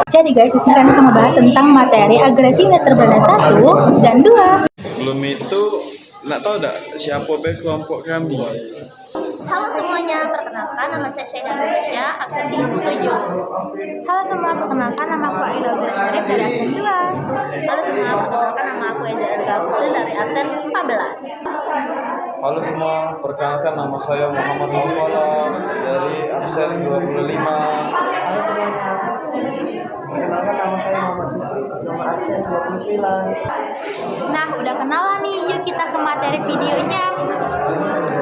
Jadi guys, di sini kami akan membahas tentang materi agresi militer Belanda 1 dan 2. Sebelum itu, nak tahu tak siapa kelompok kami? Halo semuanya, perkenalkan nama saya Syaida Indonesia, aksen 37. Halo semua, perkenalkan nama aku Aida Uzra Syarif dari aksen 2. Halo semua, perkenalkan nama aku Eza Erga Hussein dari aksen 14. Halo semua, perkenalkan nama saya Muhammad Maulana dari absen 25. Halo semuanya, perkenalkan nama saya Muhammad Supri, nomor absen 29. Nah, udah kenalan nih, yuk kita ke materi videonya.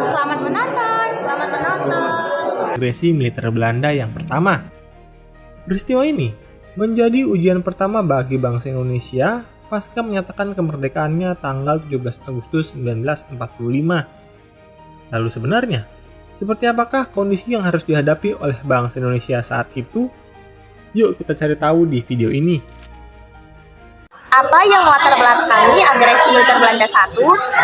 Selamat menonton. Selamat menonton. Agresi militer Belanda yang pertama. Peristiwa ini menjadi ujian pertama bagi bangsa Indonesia pasca menyatakan kemerdekaannya tanggal 17 Agustus 1945. Lalu sebenarnya, seperti apakah kondisi yang harus dihadapi oleh bangsa Indonesia saat itu? Yuk kita cari tahu di video ini. Apa yang melatar belakangi agresi militer Belanda 1?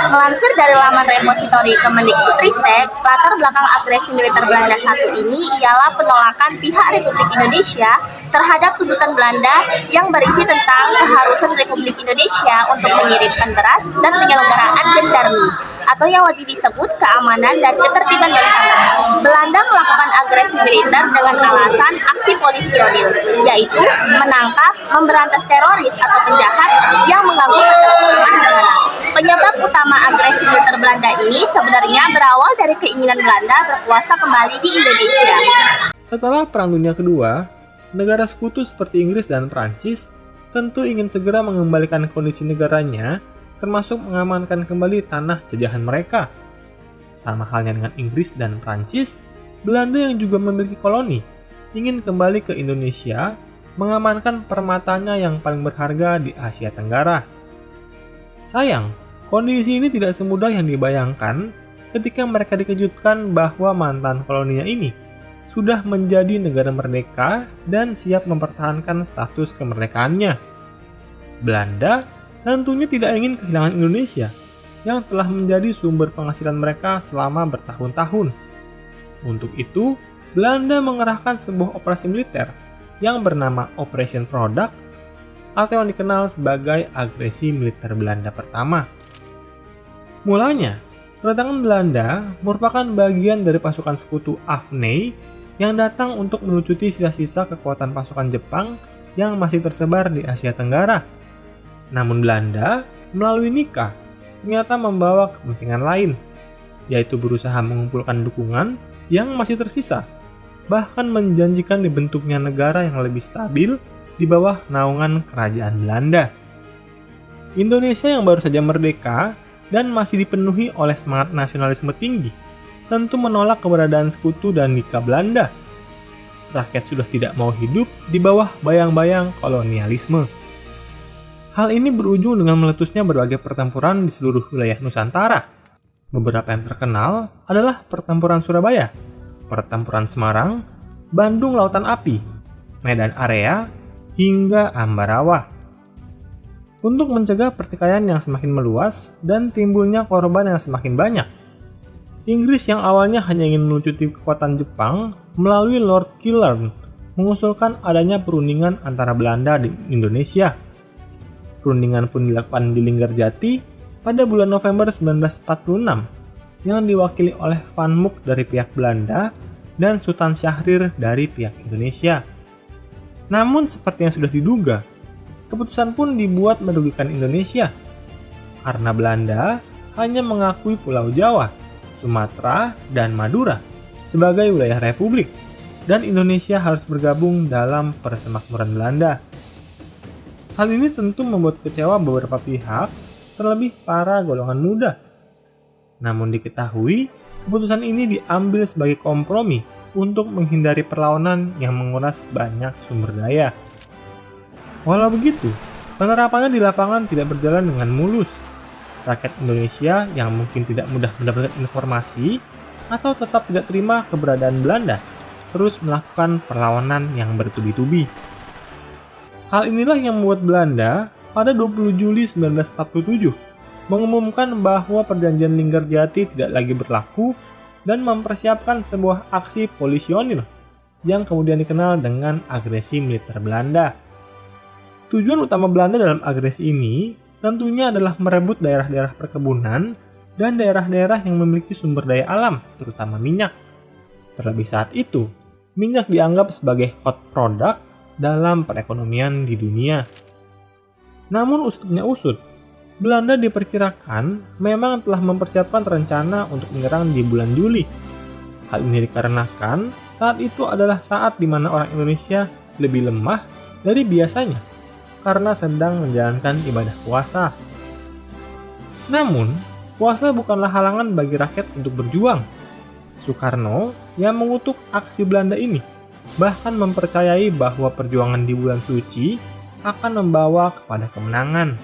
Melansir dari laman repositori Kemendikbudristek, latar belakang agresi militer Belanda 1 ini ialah penolakan pihak Republik Indonesia terhadap tuntutan Belanda yang berisi tentang keharusan Republik Indonesia untuk mengirimkan beras dan penyelenggaraan gendarmi, atau yang lebih disebut keamanan dan ketertiban bersama. Belanda melakukan agresi militer dengan alasan aksi polisionil, yaitu menangkap, memberantas teroris atau penjahat yang mengganggu ketertiban negara. Penyebab utama agresi militer Belanda ini sebenarnya berawal dari keinginan Belanda berkuasa kembali di Indonesia. Setelah Perang Dunia Kedua, negara sekutu seperti Inggris dan Prancis tentu ingin segera mengembalikan kondisi negaranya, termasuk mengamankan kembali tanah jajahan mereka. Sama halnya dengan Inggris dan Prancis, Belanda yang juga memiliki koloni ingin kembali ke Indonesia, mengamankan permatanya yang paling berharga di Asia Tenggara. Sayang, kondisi ini tidak semudah yang dibayangkan ketika mereka dikejutkan bahwa mantan koloninya ini sudah menjadi negara merdeka dan siap mempertahankan status kemerdekaannya. Belanda tentunya tidak ingin kehilangan Indonesia yang telah menjadi sumber penghasilan mereka selama bertahun-tahun. Untuk itu, Belanda mengerahkan sebuah operasi militer yang bernama Operation Product atau yang dikenal sebagai agresi militer Belanda pertama. Mulanya, kedatangan Belanda merupakan bagian dari pasukan sekutu Afnei yang datang untuk melucuti sisa-sisa kekuatan pasukan Jepang yang masih tersebar di Asia Tenggara. Namun Belanda melalui Nika ternyata membawa kepentingan lain, yaitu berusaha mengumpulkan dukungan yang masih tersisa, bahkan menjanjikan dibentuknya negara yang lebih stabil di bawah naungan kerajaan Belanda. Indonesia yang baru saja merdeka dan masih dipenuhi oleh semangat nasionalisme tinggi, tentu menolak keberadaan sekutu dan Nika Belanda. Rakyat sudah tidak mau hidup di bawah bayang-bayang kolonialisme. Hal ini berujung dengan meletusnya berbagai pertempuran di seluruh wilayah Nusantara. Beberapa yang terkenal adalah Pertempuran Surabaya, Pertempuran Semarang, Bandung Lautan Api, Medan Area, hingga Ambarawa. Untuk mencegah pertikaian yang semakin meluas dan timbulnya korban yang semakin banyak, Inggris yang awalnya hanya ingin melucuti kekuatan Jepang melalui Lord Killern mengusulkan adanya perundingan antara Belanda dan Indonesia. Perundingan pun dilakukan di Linggarjati pada bulan November 1946 yang diwakili oleh Van Mook dari pihak Belanda dan Sultan Syahrir dari pihak Indonesia. Namun seperti yang sudah diduga, keputusan pun dibuat merugikan Indonesia karena Belanda hanya mengakui Pulau Jawa, Sumatera, dan Madura sebagai wilayah republik dan Indonesia harus bergabung dalam Persemakmuran Belanda. Hal ini tentu membuat kecewa beberapa pihak, terlebih para golongan muda. Namun diketahui, keputusan ini diambil sebagai kompromi untuk menghindari perlawanan yang menguras banyak sumber daya. Walau begitu, penerapannya di lapangan tidak berjalan dengan mulus. Rakyat Indonesia yang mungkin tidak mudah mendapatkan informasi atau tetap tidak terima keberadaan Belanda terus melakukan perlawanan yang bertubi-tubi. Hal inilah yang membuat Belanda pada 20 Juli 1947 mengumumkan bahwa perjanjian Linggarjati tidak lagi berlaku dan mempersiapkan sebuah aksi polisionil yang kemudian dikenal dengan agresi militer Belanda. Tujuan utama Belanda dalam agresi ini tentunya adalah merebut daerah-daerah perkebunan dan daerah-daerah yang memiliki sumber daya alam, terutama minyak. Terlebih saat itu, minyak dianggap sebagai hot product dalam perekonomian di dunia. Namun usutnya usut, Belanda diperkirakan memang telah mempersiapkan rencana untuk menyerang di bulan Juli. Hal ini dikarenakan saat itu adalah saat di mana orang Indonesia lebih lemah dari biasanya karena sedang menjalankan ibadah puasa. Namun, puasa bukanlah halangan bagi rakyat untuk berjuang. Soekarno yang mengutuk aksi Belanda ini bahkan mempercayai bahwa perjuangan di bulan suci akan membawa kepada kemenangan.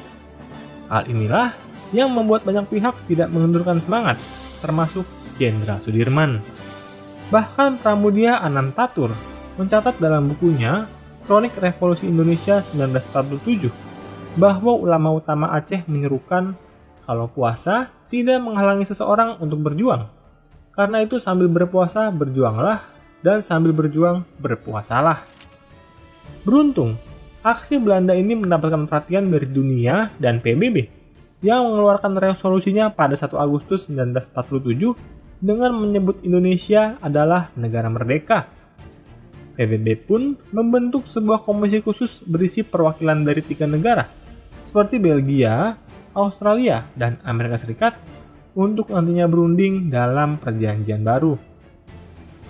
Hal inilah yang membuat banyak pihak tidak mengendurkan semangat, termasuk Jenderal Sudirman. Bahkan Pramudia Anantatur mencatat dalam bukunya Kronik Revolusi Indonesia 1947 bahwa ulama utama Aceh menyerukan kalau puasa tidak menghalangi seseorang untuk berjuang. Karena itu sambil berpuasa berjuanglah dan sambil berjuang berpuasalah. Beruntung, aksi Belanda ini mendapatkan perhatian dari dunia dan PBB yang mengeluarkan resolusinya pada 1 Agustus 1947 dengan menyebut Indonesia adalah negara merdeka. PBB pun membentuk sebuah komisi khusus berisi perwakilan dari 3 negara seperti Belgia, Australia, dan Amerika Serikat untuk nantinya berunding dalam perjanjian baru.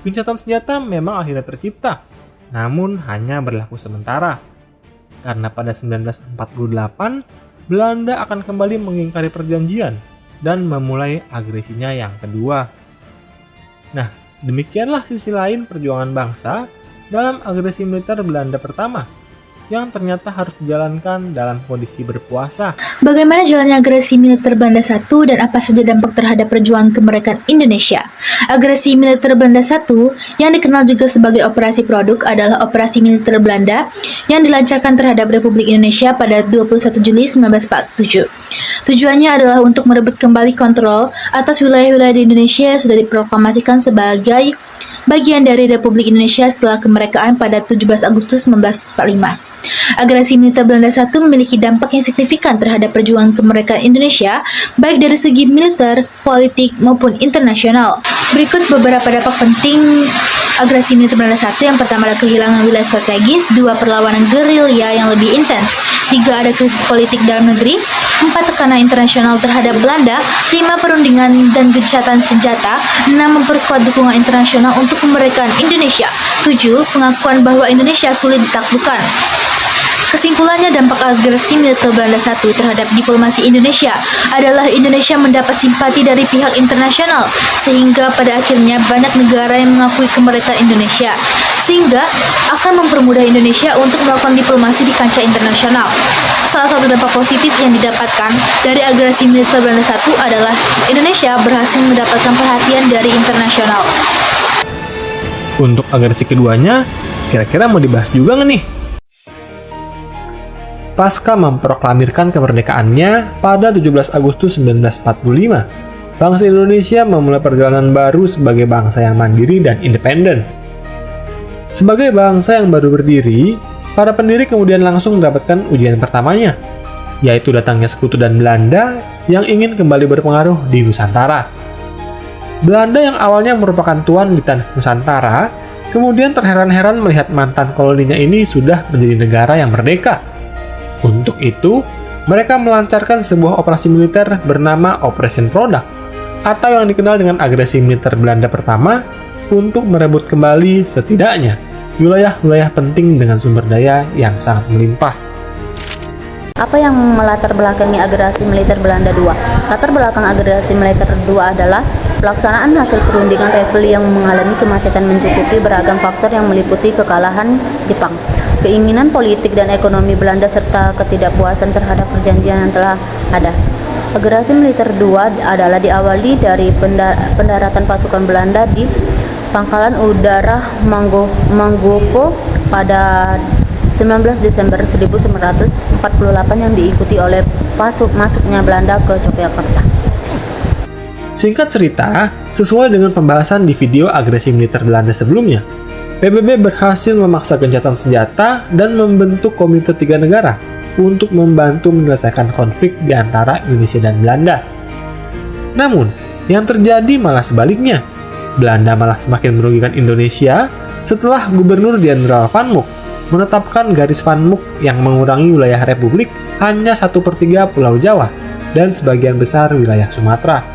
Gencatan senjata memang akhirnya tercipta, namun hanya berlaku sementara. Karena pada 1948, Belanda akan kembali mengingkari perjanjian dan memulai agresinya yang kedua. Nah, demikianlah sisi lain perjuangan bangsa dalam agresi militer Belanda pertama, yang ternyata harus dijalankan dalam kondisi berpuasa. Bagaimana jalannya agresi militer Belanda I dan apa saja dampak terhadap perjuangan kemerdekaan Indonesia? Agresi militer Belanda I yang dikenal juga sebagai Operasi Produk adalah operasi militer Belanda yang dilancarkan terhadap Republik Indonesia pada 21 Juli 1947. Tujuannya adalah untuk merebut kembali kontrol atas wilayah-wilayah di Indonesia yang sudah diproklamasikan sebagai bagian dari Republik Indonesia setelah kemerdekaan pada 17 Agustus 1945. Agresi militer Belanda I memiliki dampak yang signifikan terhadap perjuangan kemerdekaan Indonesia, baik dari segi militer, politik, maupun internasional. Berikut beberapa dampak penting agresi militer Belanda I. Yang pertama adalah kehilangan wilayah strategis, 2 perlawanan gerilya yang lebih intens, 3 ada krisis politik dalam negeri, 4 tekanan internasional terhadap Belanda, 5 perundingan dan gencatan senjata, 6 memperkuat dukungan internasional untuk kemerdekaan Indonesia, 7 pengakuan bahwa Indonesia sulit ditaklukkan. Kesimpulannya, dampak agresi militer Belanda I terhadap diplomasi Indonesia adalah Indonesia mendapat simpati dari pihak internasional, sehingga pada akhirnya banyak negara yang mengakui kemerdekaan Indonesia, sehingga akan mempermudah Indonesia untuk melakukan diplomasi di kancah internasional. Salah satu dampak positif yang didapatkan dari agresi militer Belanda I adalah Indonesia berhasil mendapatkan perhatian dari internasional. Untuk agresi keduanya, kira-kira mau dibahas juga nggak nih? Pasca memproklamirkan kemerdekaannya pada 17 Agustus 1945, bangsa Indonesia memulai perjalanan baru sebagai bangsa yang mandiri dan independen. Sebagai bangsa yang baru berdiri, para pendiri kemudian langsung mendapatkan ujian pertamanya, yaitu datangnya sekutu dan Belanda yang ingin kembali berpengaruh di Nusantara. Belanda yang awalnya merupakan tuan di tanah Nusantara, kemudian terheran-heran melihat mantan koloninya ini sudah menjadi negara yang merdeka. Untuk itu, mereka melancarkan sebuah operasi militer bernama Operation Product, atau yang dikenal dengan agresi militer Belanda pertama, untuk merebut kembali setidaknya wilayah-wilayah penting dengan sumber daya yang sangat melimpah. Apa yang melatar belakangi agresi militer Belanda II? Latar belakang agresi militer II adalah pelaksanaan hasil perundingan Revel yang mengalami kemacetan mencukupi beragam faktor yang meliputi kekalahan Jepang, keinginan politik dan ekonomi Belanda, serta ketidakpuasan terhadap perjanjian yang telah ada. Agresi militer II adalah diawali dari pendaratan pasukan Belanda di Pangkalan Udara Mangovo pada 19 Desember 1948 yang diikuti oleh masuknya Belanda ke Yogyakarta. Singkat cerita, sesuai dengan pembahasan di video agresi militer Belanda sebelumnya, PBB berhasil memaksa gencatan senjata dan membentuk Komite Tiga Negara untuk membantu menyelesaikan konflik di antara Indonesia dan Belanda. Namun, yang terjadi malah sebaliknya. Belanda malah semakin merugikan Indonesia setelah Gubernur Jenderal Van Mook menetapkan garis Van Mook yang mengurangi wilayah Republik hanya 1/3 Pulau Jawa dan sebagian besar wilayah Sumatera.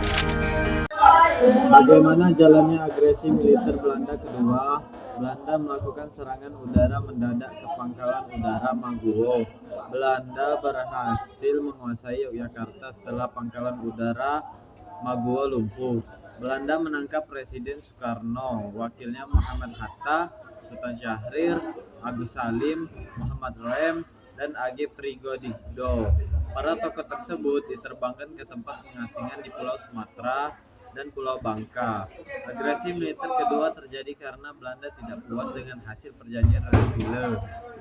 Bagaimana jalannya agresi militer Belanda kedua? Belanda melakukan serangan udara mendadak ke pangkalan udara Maguwo. Belanda berhasil menguasai Yogyakarta setelah pangkalan udara Maguwo lumpuh. Belanda menangkap Presiden Soekarno, wakilnya Muhammad Hatta, Sultan Syahrir, Agus Salim, Muhammad Rem, dan A.G. Prigodinho. Para tokoh tersebut diterbangkan ke tempat pengasingan di Pulau Sumatera dan Pulau Bangka. Agresi militer kedua terjadi karena Belanda tidak puas dengan hasil perjanjian Renville.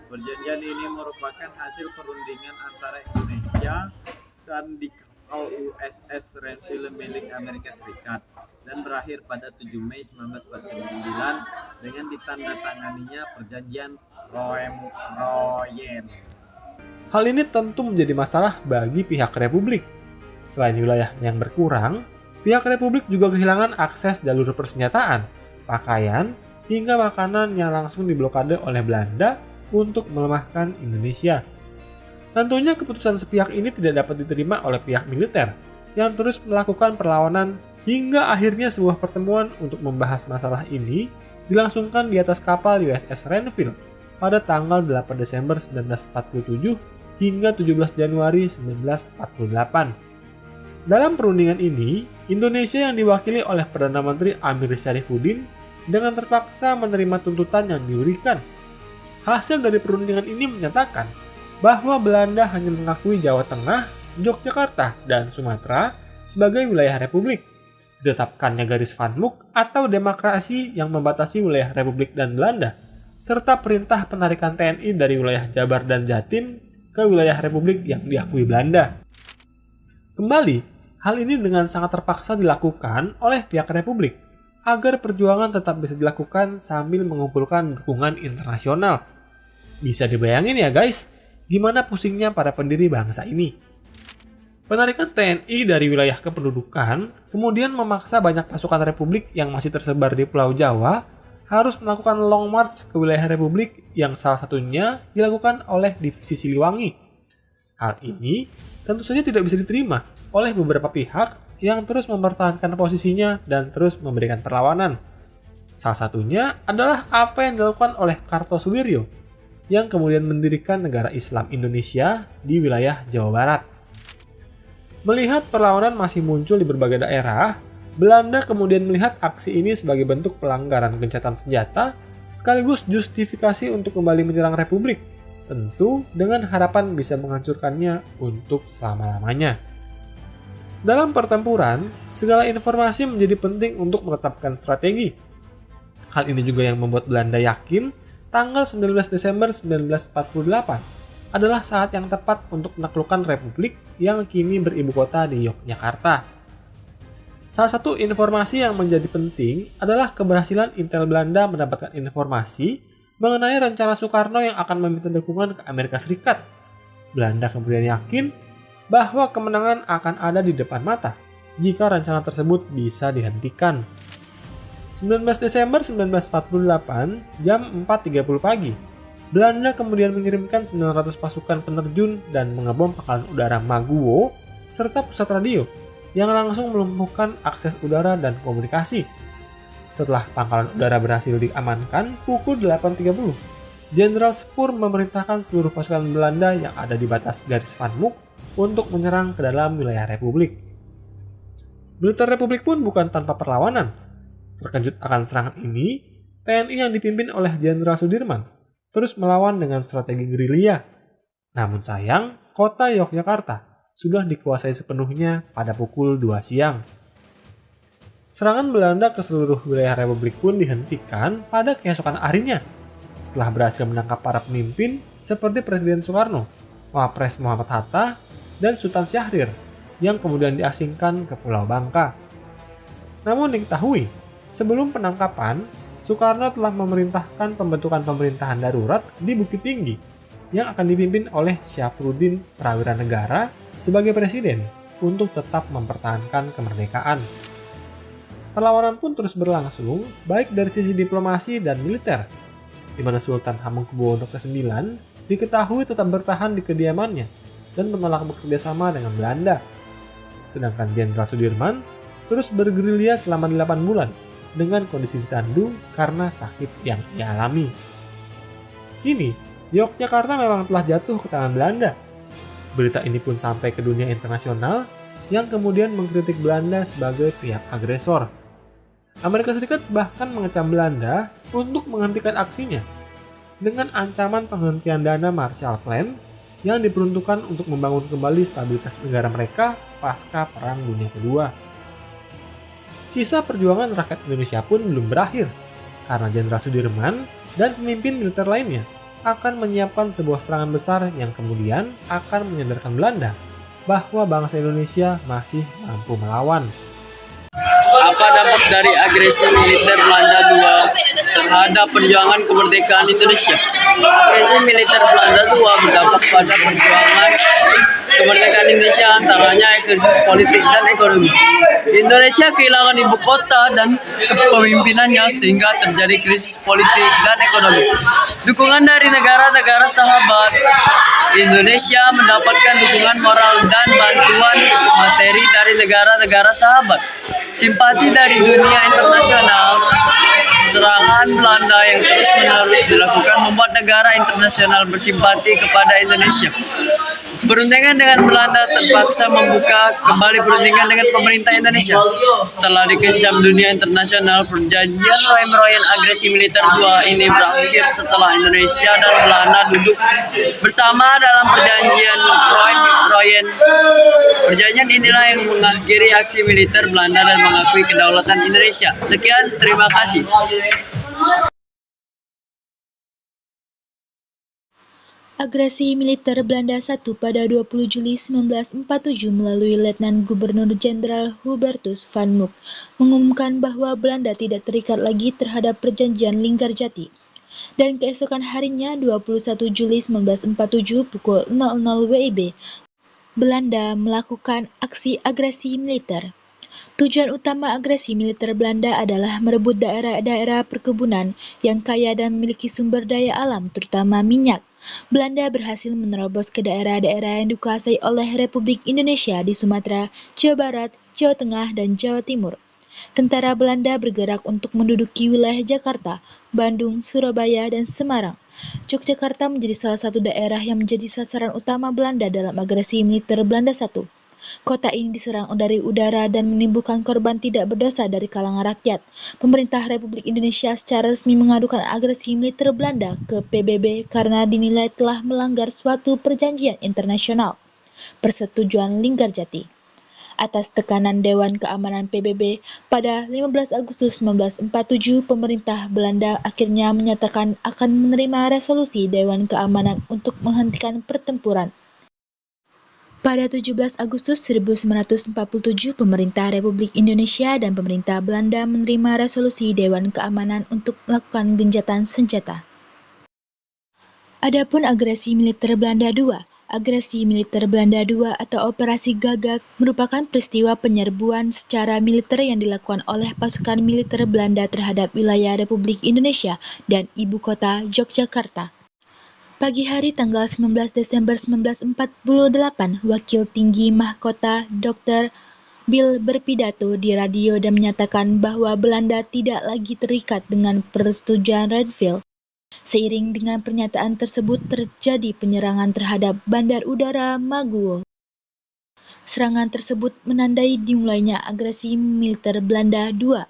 Perjanjian ini merupakan hasil perundingan antara Indonesia dan di USS Renville milik Amerika Serikat dan berakhir pada 7 Mei 1949 dengan ditandatanganinya perjanjian Royen. Hal ini tentu menjadi masalah bagi pihak Republik. Selain wilayah yang berkurang, pihak Republik juga kehilangan akses jalur persenjataan, pakaian, hingga makanan yang langsung diblokade oleh Belanda untuk melemahkan Indonesia. Tentunya keputusan sepihak ini tidak dapat diterima oleh pihak militer yang terus melakukan perlawanan hingga akhirnya sebuah pertemuan untuk membahas masalah ini dilangsungkan di atas kapal USS Renville pada tanggal 8 Desember 1947 hingga 17 Januari 1948. Dalam perundingan ini, Indonesia yang diwakili oleh Perdana Menteri Amir Syarifuddin dengan terpaksa menerima tuntutan yang diberikan. Hasil dari perundingan ini menyatakan bahwa Belanda hanya mengakui Jawa Tengah, Yogyakarta, dan Sumatera sebagai wilayah Republik. Ditetapkannya garis Van Mook atau demarkasi yang membatasi wilayah Republik dan Belanda, serta perintah penarikan TNI dari wilayah Jabar dan Jatim ke wilayah Republik yang diakui Belanda. Kembali, hal ini dengan sangat terpaksa dilakukan oleh pihak Republik agar perjuangan tetap bisa dilakukan sambil mengumpulkan dukungan internasional. Bisa dibayangin ya guys, gimana pusingnya para pendiri bangsa ini. Penarikan TNI dari wilayah kependudukan kemudian memaksa banyak pasukan Republik yang masih tersebar di Pulau Jawa harus melakukan long march ke wilayah Republik yang salah satunya dilakukan oleh Divisi Siliwangi. Hal ini tentu saja tidak bisa diterima oleh beberapa pihak yang terus mempertahankan posisinya dan terus memberikan perlawanan. Salah satunya adalah apa yang dilakukan oleh Kartosuwiryo yang kemudian mendirikan negara Islam Indonesia di wilayah Jawa Barat. Melihat perlawanan masih muncul di berbagai daerah, Belanda kemudian melihat aksi ini sebagai bentuk pelanggaran gencatan senjata sekaligus justifikasi untuk kembali menyerang Republik, tentu dengan harapan bisa menghancurkannya untuk selama-lamanya. Dalam pertempuran, segala informasi menjadi penting untuk menetapkan strategi. Hal ini juga yang membuat Belanda yakin tanggal 19 Desember 1948 adalah saat yang tepat untuk menaklukkan Republik yang kini beribu kota di Yogyakarta. Salah satu informasi yang menjadi penting adalah keberhasilan Intel Belanda mendapatkan informasi mengenai rencana Soekarno yang akan meminta dukungan ke Amerika Serikat. Belanda kemudian yakin bahwa kemenangan akan ada di depan mata jika rencana tersebut bisa dihentikan. 19 Desember 1948, jam 4.30 pagi, Belanda kemudian mengirimkan 900 pasukan penerjun dan mengebom pangkalan udara Maguwo serta pusat radio yang langsung melumpuhkan akses udara dan komunikasi. Setelah pangkalan udara berhasil diamankan pukul 8.30, Jenderal Spoor memerintahkan seluruh pasukan Belanda yang ada di batas garis Van Mook untuk menyerang ke dalam wilayah Republik. Militer Republik pun bukan tanpa perlawanan. Terkejut akan serangan ini, TNI yang dipimpin oleh Jenderal Sudirman terus melawan dengan strategi gerilya. Namun sayang, kota Yogyakarta sudah dikuasai sepenuhnya pada pukul 2 siang. Serangan Belanda ke seluruh wilayah Republik pun dihentikan pada keesokan harinya setelah berhasil menangkap para pemimpin seperti Presiden Soekarno, Wapres Muhammad Hatta, dan Sultan Syahrir yang kemudian diasingkan ke Pulau Bangka. Namun diketahui, sebelum penangkapan, Soekarno telah memerintahkan pembentukan pemerintahan darurat di Bukit Tinggi yang akan dipimpin oleh Syafruddin Prawira Negara sebagai presiden untuk tetap mempertahankan kemerdekaan. Perlawanan pun terus berlangsung baik dari sisi diplomasi dan militer, di mana Sultan Hamengkubuwono ke-9 diketahui tetap bertahan di kediamannya dan menolak bekerja sama dengan Belanda. Sedangkan Jenderal Sudirman terus bergerilya selama 8 bulan dengan kondisi ditandu karena sakit yang ia alami. Kini, Yogyakarta memang telah jatuh ke tangan Belanda. Berita ini pun sampai ke dunia internasional yang kemudian mengkritik Belanda sebagai pihak agresor. Amerika Serikat bahkan mengecam Belanda untuk menghentikan aksinya dengan ancaman penghentian dana Marshall Plan yang diperuntukkan untuk membangun kembali stabilitas negara mereka pasca Perang Dunia Kedua. Kisah perjuangan rakyat Indonesia pun belum berakhir, karena Jenderal Sudirman dan pemimpin militer lainnya akan menyiapkan sebuah serangan besar yang kemudian akan menyadarkan Belanda bahwa bangsa Indonesia masih mampu melawan. Apa dampak dari agresi militer Belanda II terhadap perjuangan kemerdekaan Indonesia? Agresi militer Belanda II berdampak pada perjuangan kemerdekaan Indonesia, antaranya krisis politik dan ekonomi. Indonesia kehilangan ibu kota dan kepemimpinannya sehingga terjadi krisis politik dan ekonomi. Dukungan dari negara-negara sahabat Indonesia mendapatkan dukungan moral dan bantuan materi dari negara-negara sahabat. Simpati dari dunia internasional, serangan Belanda yang terus-menerus dilakukan membuat negara internasional bersimpati kepada Indonesia. Perundingan dengan Belanda terpaksa membuka kembali perundingan dengan pemerintah Indonesia. Setelah dikecam dunia internasional, perjanjian royen-royen agresi militer II ini berakhir setelah Indonesia dan Belanda duduk bersama dalam perjanjian royen. Perjanjian inilah yang mengakhiri aksi militer Belanda dan mengakui kedaulatan Indonesia. Sekian, terima kasih. Agresi militer Belanda I pada 20 Juli 1947 melalui Letnan Gubernur Jenderal Hubertus van Mook mengumumkan bahwa Belanda tidak terikat lagi terhadap perjanjian Linggarjati. Dan keesokan harinya 21 Juli 1947 pukul 00 WIB, Belanda melakukan aksi agresi militer. Tujuan utama agresi militer Belanda adalah merebut daerah-daerah perkebunan yang kaya dan memiliki sumber daya alam, terutama minyak. Belanda berhasil menerobos ke daerah-daerah yang dikuasai oleh Republik Indonesia di Sumatera, Jawa Barat, Jawa Tengah, dan Jawa Timur. Tentara Belanda bergerak untuk menduduki wilayah Jakarta, Bandung, Surabaya, dan Semarang. Yogyakarta menjadi salah satu daerah yang menjadi sasaran utama Belanda dalam agresi militer Belanda I. Kota ini diserang dari udara dan menimbulkan korban tidak berdosa dari kalangan rakyat. Pemerintah Republik Indonesia secara resmi mengadukan agresi militer Belanda ke PBB karena dinilai telah melanggar suatu perjanjian internasional, Persetujuan Linggarjati. Atas tekanan Dewan Keamanan PBB, pada 15 Agustus 1947, pemerintah Belanda akhirnya menyatakan akan menerima resolusi Dewan Keamanan untuk menghentikan pertempuran. Pada 17 Agustus 1947, pemerintah Republik Indonesia dan pemerintah Belanda menerima resolusi Dewan Keamanan untuk melakukan gencatan senjata. Adapun agresi militer Belanda II. Agresi militer Belanda II atau Operasi Gagak merupakan peristiwa penyerbuan secara militer yang dilakukan oleh pasukan militer Belanda terhadap wilayah Republik Indonesia dan ibu kota Yogyakarta. Pagi hari tanggal 19 Desember 1948, Wakil Tinggi Mahkota Dr. Bill berpidato di radio dan menyatakan bahwa Belanda tidak lagi terikat dengan persetujuan Renville. Seiring dengan pernyataan tersebut terjadi penyerangan terhadap Bandar Udara Maguwo. Serangan tersebut menandai dimulainya agresi militer Belanda II.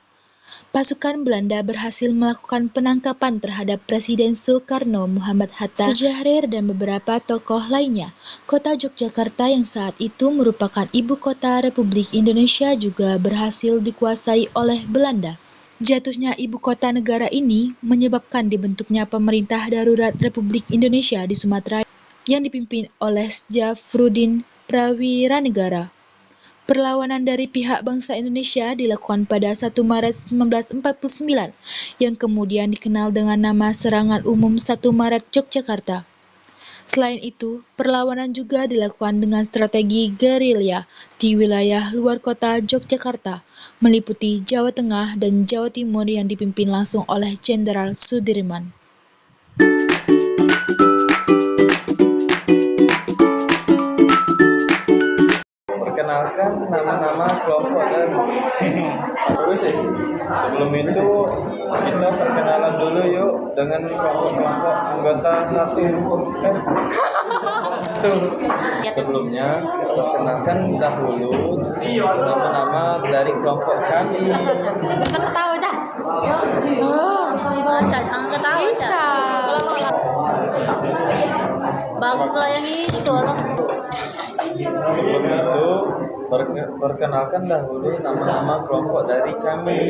Pasukan Belanda berhasil melakukan penangkapan terhadap Presiden Soekarno, Muhammad Hatta, Syahrir, dan beberapa tokoh lainnya. Kota Yogyakarta yang saat itu merupakan ibu kota Republik Indonesia juga berhasil dikuasai oleh Belanda. Jatuhnya ibu kota negara ini menyebabkan dibentuknya pemerintah darurat Republik Indonesia di Sumatera yang dipimpin oleh Syafruddin Prawira Negara. Perlawanan dari pihak bangsa Indonesia dilakukan pada 1 Maret 1949 yang kemudian dikenal dengan nama Serangan Umum 1 Maret Yogyakarta. Selain itu, perlawanan juga dilakukan dengan strategi gerilya di wilayah luar kota Yogyakarta, meliputi Jawa Tengah dan Jawa Timur yang dipimpin langsung oleh Jenderal Sudirman. Perkenalkan nama-nama kelompok dan sebelum itu kita perkenalan dulu yuk dengan kelompok anggota satu. Sebelumnya perkenalkan dahulu nama-nama dari kelompok kami. Kita ketawa Cah. Jangan ketawa Cah. Bagus lah yang itu loh. Sebelum itu perkenalkan dahulu nama-nama kelompok dari kami.